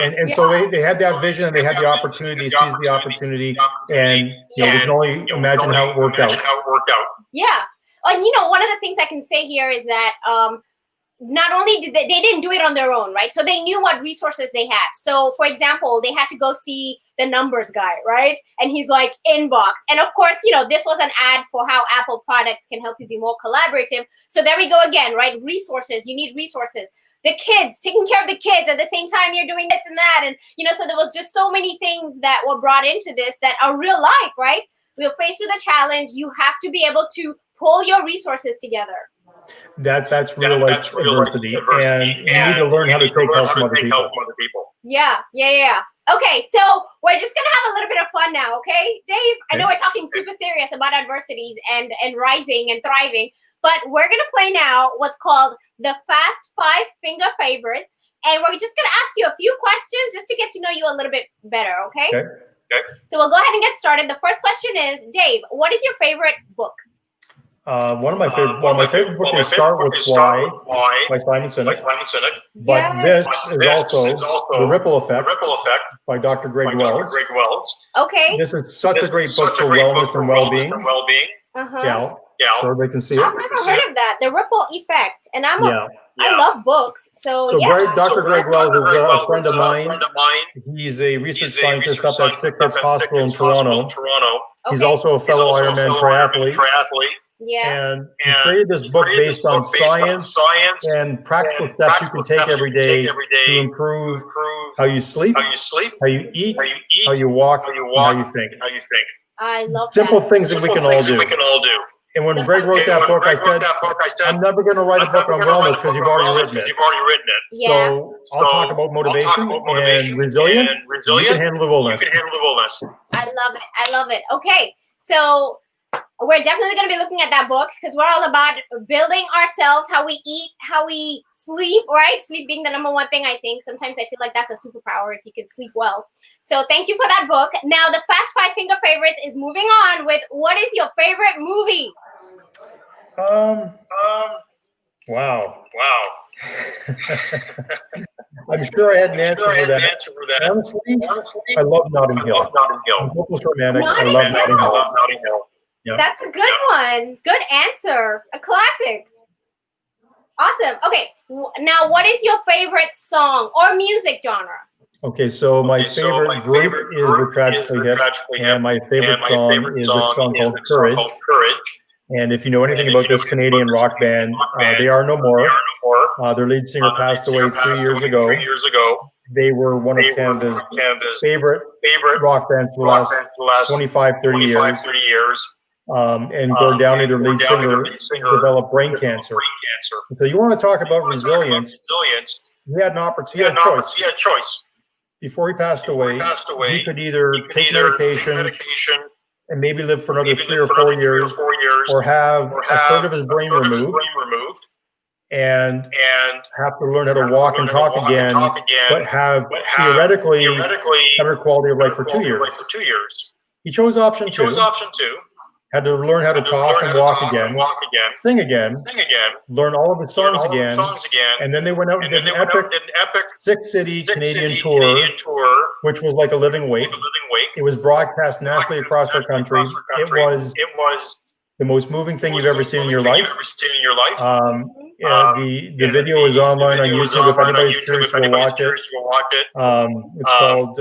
And so they had that vision, and they had the opportunity, seized the opportunity, and we can only imagine how it worked out. Yeah. And one of the things I can say here is that not only did they didn't do it on their own, right? So they knew what resources they had. So for example, they had to go see the numbers guy, right? And he's like, inbox. And of course, this was an ad for how Apple products can help you be more collaborative. So there we go again, right? Resources, you need resources. The kids, taking care of the kids at the same time you're doing this and that. And, so there was just so many things that were brought into this that are real life, right? We're faced with a challenge. You have to be able to pull your resources together. That's real life adversity, and you need to learn how to take help from other people. Yeah. Okay, so we're just gonna have a little bit of fun now, okay, Dave? I know we're talking super serious about adversities and rising and thriving, but we're gonna play now what's called the Fast 5 Finger Favorites, and we're just gonna ask you a few questions just to get to know you a little bit better, okay? So we'll go ahead and get started. The first question is, Dave, what is your favorite book? One of my favorite books is Start With Why by Simon Sinek. But this is also The Ripple Effect by Dr. Greg Wells. Okay. This is such a great book for wellness and well-being. Yeah, so they can see it. I've never heard of that, The Ripple Effect. And I love books. So Dr. Greg Wells is a friend of mine. He's a research scientist up at Sick Kids Hospital in Toronto. He's also a fellow Ironman triathlete. And he created this book based on science and practical steps you can take every day to improve how you sleep, how you eat, how you walk, and how you think. I love simple things that we can all do. And when Greg wrote that book, I said, I'm never going to write a book on wellness because you've already written it. So I'll talk about motivation and resilience. You can handle the wellness. I love it. Okay, so we're definitely going to be looking at that book, because we're all about building ourselves, how we eat, how we sleep, right? Sleep being the number one thing, I think. Sometimes I feel like that's a superpower if you can sleep well. So thank you for that book. Now, the Fast 5 Finger Favorites is moving on with, what is your favorite movie? Wow. I'm sure I had an answer for that. Honestly, I love Notting Hill. I'm hopeless romantic. I love Notting Hill. Yeah. That's a good one. Good answer. A classic. Awesome. Okay. Now, what is your favorite song or music genre? Okay, so my favorite group is the Tragically Hip, and my favorite song is a song called Courage. And if you know anything about this Canadian rock band, they are no more. Their lead singer passed away 3 years ago. They were one of Canada's favorite rock bands for the last 25, 30 years. And Gord Downey, their lead singer, developed brain cancer. So you want to talk about resilience? He had an opportunity, he had a choice. Before he passed away, he could either take medication and maybe live for another 3 or 4 years, or have a third of his brain removed and have to learn how to walk and talk again, but have theoretically better quality of life for 2 years. He chose option two. Had to learn how to talk and walk again, sing again, learn all of his songs again, and then they went out and did an epic 6-city Canadian tour, which was like a living wake. It was broadcast nationally across our country. It was the most moving thing you've ever seen in your life. The video is online on YouTube. If anybody's curious to watch it, it's called.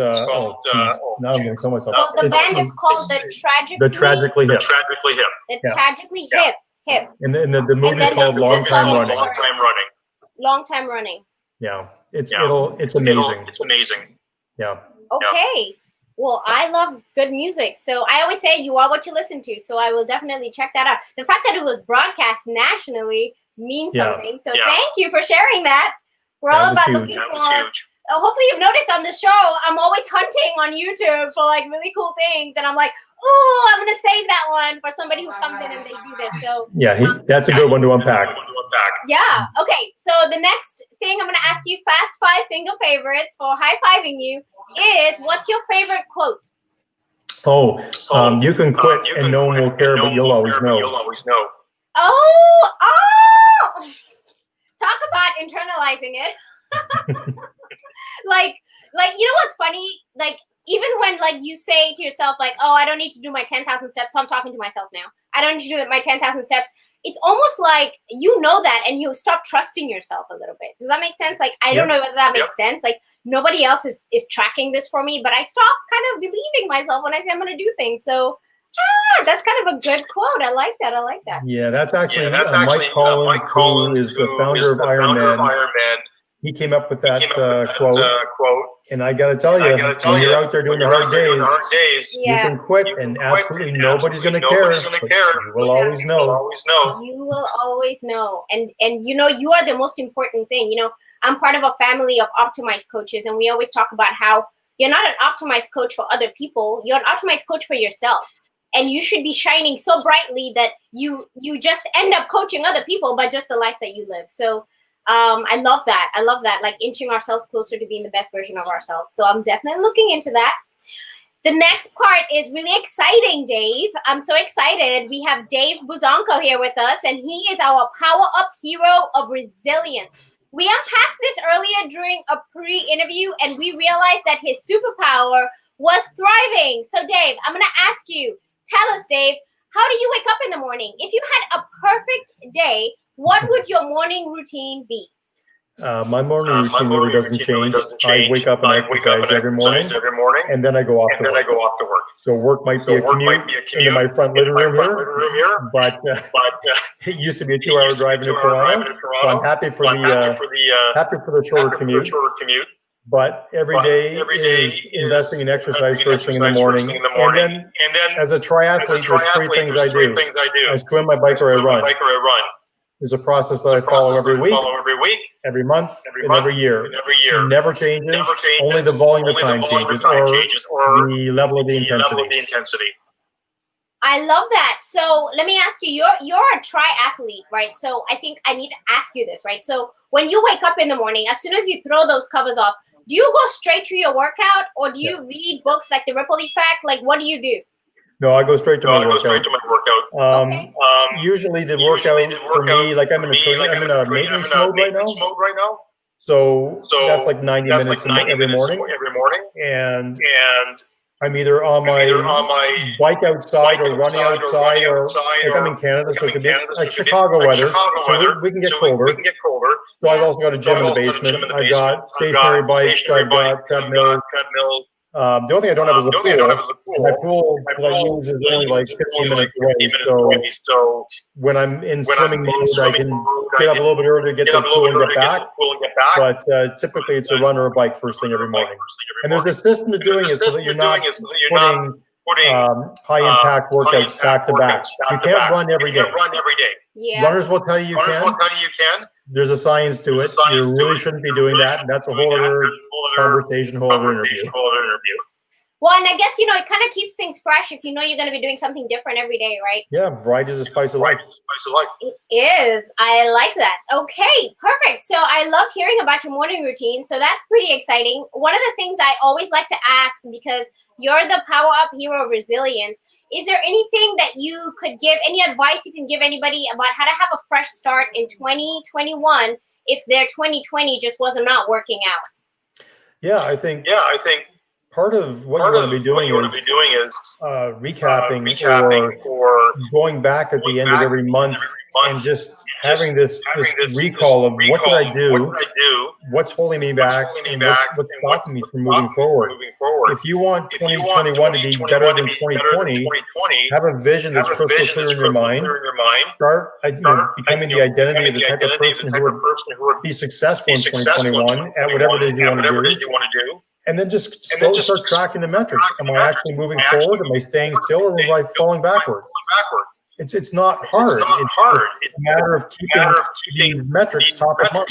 Now I'm going to tell myself. Well, the band is called the Tragically Hip. The Tragically Hip. And the movie is called Long Time Running. Long Time Running. Yeah, it's amazing. It's amazing. Yeah. Okay. Well, I love good music. So I always say you are what you listen to. So I will definitely check that out. The fact that it was broadcast nationally means something. So thank you for sharing that. We're all about looking for. Hopefully you've noticed on the show, I'm always hunting on YouTube for like really cool things. And I'm like, oh, I'm going to save that one for somebody who comes in and they do this. So yeah, that's a good one to unpack. Yeah. Okay. So the next thing I'm going to ask you, fast 5 finger favorites for high-fiving you is, what's your favorite quote? You can quit and no one will care, but you'll always know. Oh! Talk about internalizing it. like, you know what's funny? Like, even when like you say to yourself, like, oh, I don't need to do my 10,000 steps. So I'm talking to myself now. I don't need to do my 10,000 steps. It's almost like you know that and you stop trusting yourself a little bit. Does that make sense? Like, I don't know whether that makes sense. Like, nobody else is tracking this for me, but I stop kind of believing myself when I say I'm going to do things. So that's kind of a good quote. I like that. Yeah, that's actually Mike Collins, who is the founder of Ironman. He came up with that quote. And I got to tell you, when you're out there doing the hard days, you can quit and absolutely nobody's going to care. You will always know. You will always know. And you know, you are the most important thing. You know, I'm part of a family of optimized coaches, and we always talk about how you're not an optimized coach for other people. You're an optimized coach for yourself. And you should be shining so brightly that you just end up coaching other people by just the life that you live. So I love that. Like inching ourselves closer to being the best version of ourselves. So I'm definitely looking into that. The next part is really exciting, Dave. I'm so excited. We have Dave Buzanko here with us, and he is our PowerUp hero of resilience. We unpacked this earlier during a pre-interview, and we realized that his superpower was thriving. So Dave, I'm going to ask you, tell us, Dave, how do you wake up in the morning? If you had a perfect day, what would your morning routine be? My morning routine really doesn't change. I wake up and exercise every morning, and then I go off to work. So work might be a commute into my front living room here, but it used to be a 2-hour drive into Toronto. So I'm happy for the shorter commute. But every day is investing in exercise first thing in the morning. And then as a triathlete, there's 3 things I do. I swim, I bike, or I run. There's a process that I follow every week, every month, and every year. It never changes. Only the volume of time changes, or the level of the intensity. I love that. So let me ask you, you're a triathlete, right? So I think I need to ask you this, right? So when you wake up in the morning, as soon as you throw those covers off, do you go straight to your workout, or do you read books like The Ripple Effect? Like, what do you do? No, I go straight to my workout. Usually the workout for me, like I'm in a maintenance mode right now. So that's like 90 minutes every morning. And I'm either on my bike outside or running outside, or like I'm in Canada, so it could be like Chicago weather, so we can get colder. So I've also got a gym in the basement. I've got stationary bikes. I've got treadmill. The only thing I don't have is a pool. My pool that I use is only like 15 minutes away. So when I'm in swimming mode, I can get up a little bit earlier, get to the pool and get back. But typically it's a run or a bike first thing every morning. And there's a system to doing it so that you're not putting high impact workouts back to back. You can't run every day. Yeah. Runners will tell you you can. There's a science to it. You really shouldn't be doing that. And that's a whole other conversation, whole other interview. Well, and I guess, you know, it kind of keeps things fresh if you know you're going to be doing something different every day, right? Yeah, variety is the spice of life. It is. I like that. Okay, perfect. So I loved hearing about your morning routine. So that's pretty exciting. One of the things I always like to ask, because you're the Power Up Hero of Resilience, is there anything that you could give, any advice you can give anybody about how to have a fresh start in 2021 if their 2020 just was not working out? Yeah, I think part of what you want to be doing is recapping or going back at the end of every month and just having this recall of what did I do, what's holding me back, and what's stopping me from moving forward. If you want 2021 to be better than 2020, have a vision that's crystal clear in your mind. Start becoming the identity of the type of person who would be successful in 2021 at whatever it is you want to do. And then just slowly start tracking the metrics. Am I actually moving forward? Am I staying still, or am I falling backwards? It's not hard. It's a matter of keeping these metrics top of mind.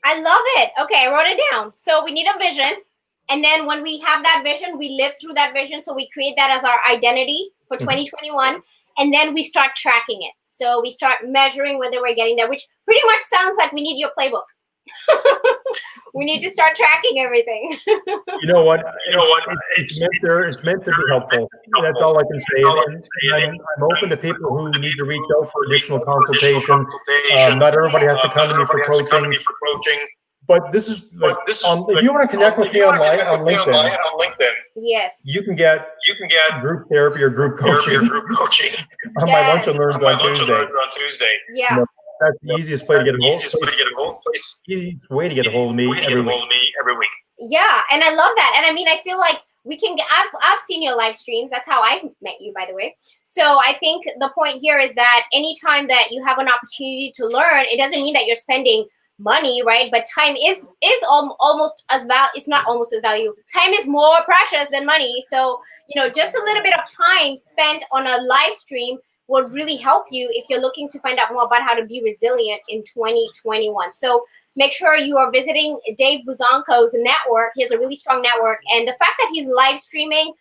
I love it. Okay, I wrote it down. So we need a vision. And then when we have that vision, we live through that vision. So we create that as our identity for 2021. And then we start tracking it. So we start measuring whether we're getting there, which pretty much sounds like we need your playbook. We need to start tracking everything. You know what? It's meant to be helpful. That's all I can say. And I'm open to people who need to reach out for additional consultation. Not everybody has to come to me for coaching. But this is like, if you want to connect with me on LinkedIn, yes, you can get group therapy or group coaching on my Lunch and Learns on Tuesday. Yeah. You know, that's the easiest way to get a hold. Easiest way to get a hold of me every week. Yeah, and I love that. And I mean, I feel like we can get, I've seen your live streams. That's how I met you, by the way. So I think the point here is that anytime that you have an opportunity to learn, it doesn't mean that you're spending money, right? But time is almost as it's not almost as valuable. Time is more precious than money. So, you know, just a little bit of time spent on a live stream would really help you if you're looking to find out more about how to be resilient in 2021. So make sure you are visiting Dave Buzanko's network. He has a really strong network. And the fact that he's live streaming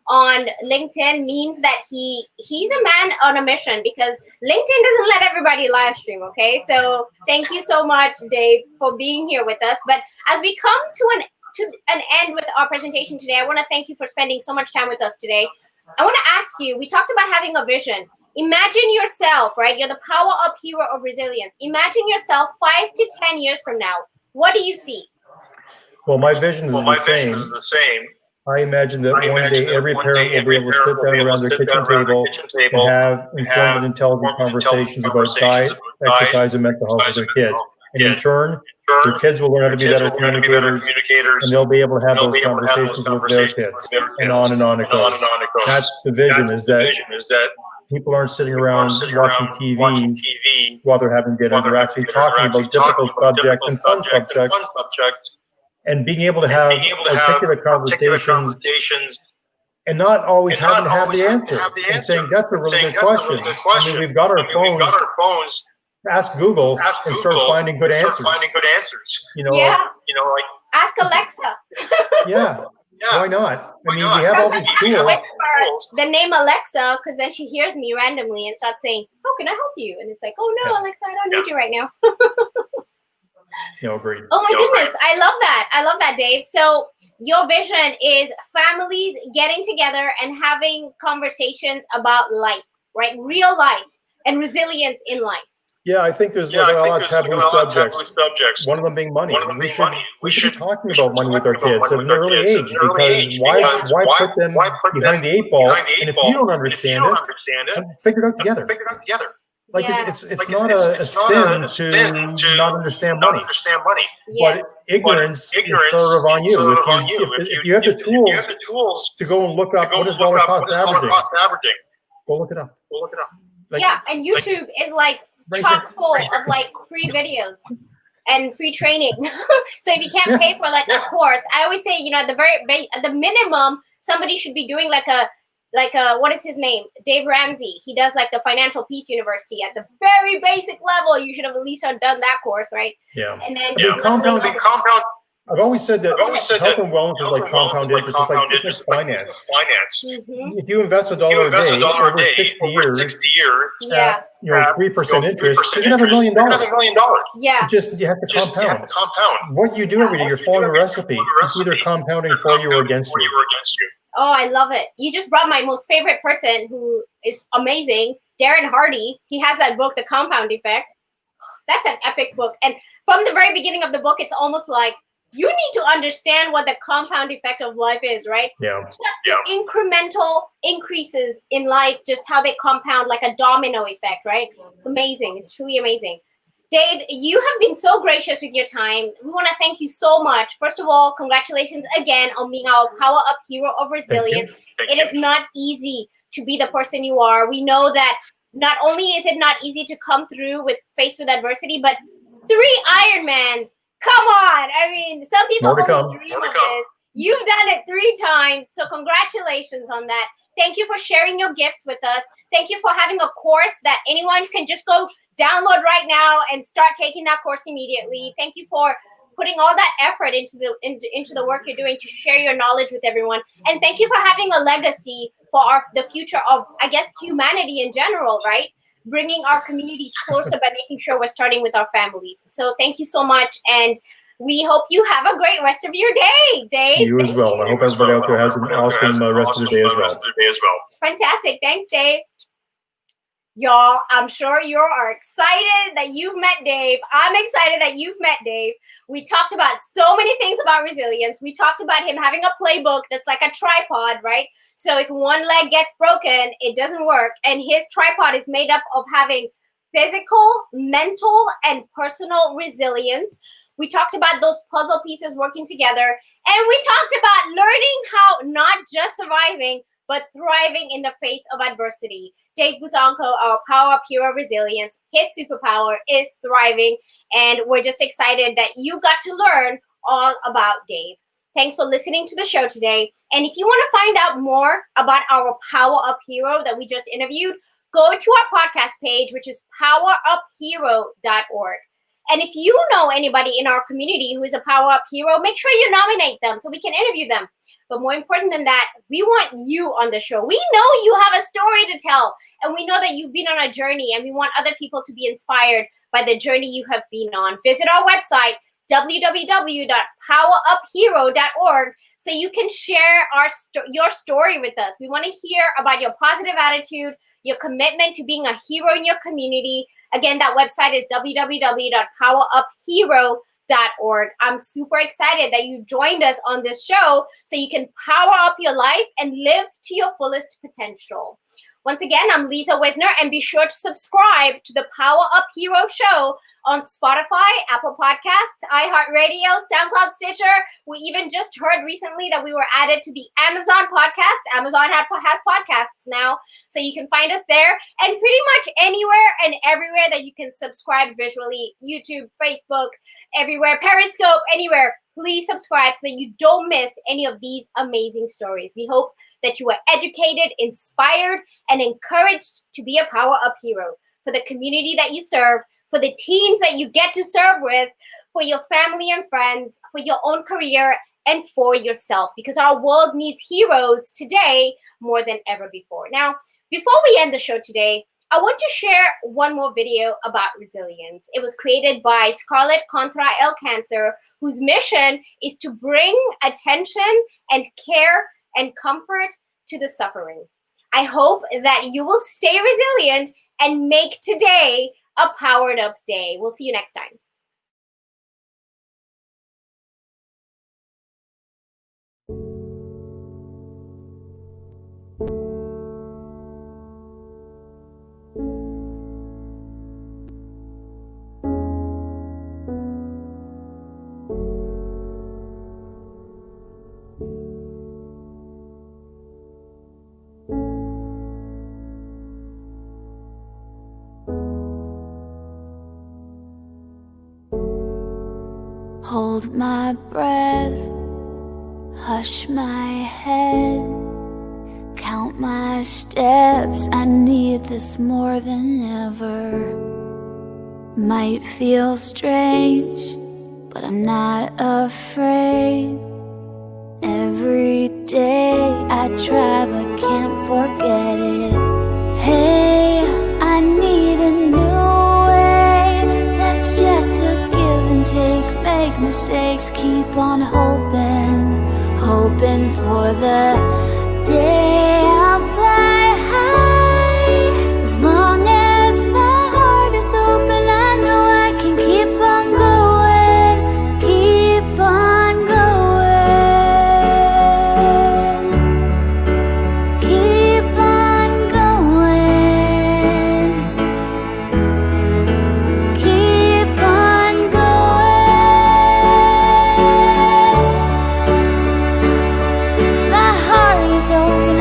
on LinkedIn means that he's a man on a mission, because LinkedIn doesn't let everybody live stream, okay? So thank you so much, Dave, for being here with us. But as we come to an end with our presentation today, I want to thank you for spending so much time with us today. I want to ask you, we talked about having a vision. Imagine yourself, right? You're the Power Up Hero of Resilience. Imagine yourself 5 to 10 years from now. What do you see? Well, my vision is the same. I imagine that one day every parent will be able to sit down around their kitchen table and have informed and intelligent conversations about diet, exercise, and mental health with their kids. And in turn, their kids will learn how to be better communicators, and they'll be able to have those conversations with their kids, and on it goes. That's the vision, is that people aren't sitting around watching TV while they're having dinner. They're actually talking about difficult subjects and fun subjects, and being able to have articulate conversations and not always having to have the answer. And saying, that's a really good question. I mean, we've got our phones. Ask Google and start finding good answers. You know, like ask Alexa. Yeah. Why not? I mean, we have all these tools. The name Alexa, because then she hears me randomly and starts saying, "How can I help you?" And it's like, "Oh no, Alexa, I don't need you right now." Agreed. Oh my goodness, I love that. I love that, Dave. So your vision is families getting together and having conversations about life, right? Real life and resilience in life. Yeah, I think there's a lot of taboo subjects. One of them being money. We should be talking about money with our kids at an early age, because why put them behind the 8 ball? And if you don't understand it, figure it out together. Like it's not a sin to not understand money. But ignorance is sort of on you. If you have the tools to go and look up what is dollar cost averaging, go look it up. Like, and YouTube is like chock full of like free videos and free training. So if you can't pay for like a course, I always say, at the minimum, somebody should be doing like a what is his name? Dave Ramsey. He does like the Financial Peace University at the very basic level. You should have at least done that course, right? Yeah. And then compound. I've always said that health and wellness is like compound interest. It's like finance. Mm-hmm. If you invest $1 a day over 60 years, at 3% interest, you can have $1 million. Yeah. You have to compound. What you do every day, you're following a recipe. It's either compounding for you or against you. Oh, I love it. You just brought my most favorite person, who is amazing, Darren Hardy. He has that book, The Compound Effect. That's an epic book. And from the very beginning of the book, it's almost like you need to understand what the compound effect of life is, right? Yeah. Just the incremental increases in life, just how they compound like a domino effect, right? It's amazing. It's truly amazing. Dave, you have been so gracious with your time. We want to thank you so much. First of all, congratulations again on being our Power Up Hero of Resilience. It is not easy to be the person you are. We know that not only is it not easy to come through faced with adversity, but 3 Ironmans. Come on. I mean, some people only dream of this. You've done it 3 times. So congratulations on that. Thank you for sharing your gifts with us. Thank you for having a course that anyone can just go download right now and start taking that course immediately. Thank you for putting all that effort into the work you're doing to share your knowledge with everyone. And thank you for having a legacy for the future of, I guess, humanity in general, right? Bringing our communities closer by making sure we're starting with our families. So thank you so much. And we hope you have a great rest of your day, Dave. You as well. I hope everybody out there has an awesome rest of the day as well. Fantastic. Thanks, Dave. Y'all, I'm sure you are excited that you've met Dave. I'm excited that you've met Dave. We talked about so many things about resilience. We talked about him having a playbook that's like a tripod, right? So if one leg gets broken, it doesn't work. And his tripod is made up of having physical, mental, and personal resilience. We talked about those puzzle pieces working together. And we talked about learning how not just surviving, but thriving in the face of adversity. Dave Buzanko, our Power Up Hero Resilience, his superpower is thriving. And we're just excited that you got to learn all about Dave. Thanks for listening to the show today. And if you want to find out more about our Power Up Hero that we just interviewed, go to our podcast page, which is poweruphero.org. And if you know anybody in our community who is a Power Up Hero, make sure you nominate them so we can interview them. But more important than that, we want you on the show. We know you have a story to tell, and we know that you've been on a journey, and we want other people to be inspired by the journey you have been on. Visit our website, www.poweruphero.org, so you can share your story with us. We want to hear about your positive attitude, your commitment to being a hero in your community. Again, that website is www.poweruphero.org. I'm super excited that you joined us on this show so you can power up your life and live to your fullest potential. Once again, I'm Liza Wisner, and be sure to subscribe to the Power Up Hero Show on Spotify, Apple Podcasts, iHeartRadio, SoundCloud, Stitcher. We even just heard recently that we were added to the Amazon podcasts. Amazon has podcasts now, so you can find us there. And pretty much anywhere and everywhere that you can subscribe visually, YouTube, Facebook, everywhere, Periscope, anywhere. Please subscribe so that you don't miss any of these amazing stories. We hope that you are educated, inspired, and encouraged to be a Power Up Hero for the community that you serve, for the teams that you get to serve with, for your family and friends, for your own career, and for yourself, because our world needs heroes today more than ever before. Now, before we end the show today, I want to share one more video about resilience. It was created by Scarlett Contra El Cancer, whose mission is to bring attention and care and comfort to the suffering. I hope that you will stay resilient and make today a Powered Up day. We'll see you next time. Hold my breath, hush my head, count my steps. I need this more than ever. Might feel strange, but I'm not afraid. Every day I try but can't forget it. Hey, I need a new way. That's just a give and take. Make mistakes, keep on hoping, hoping for the day I'll fly high. As long as my heart is open, I know I can keep on going, keep on going, keep on going, keep on going. My heart is open.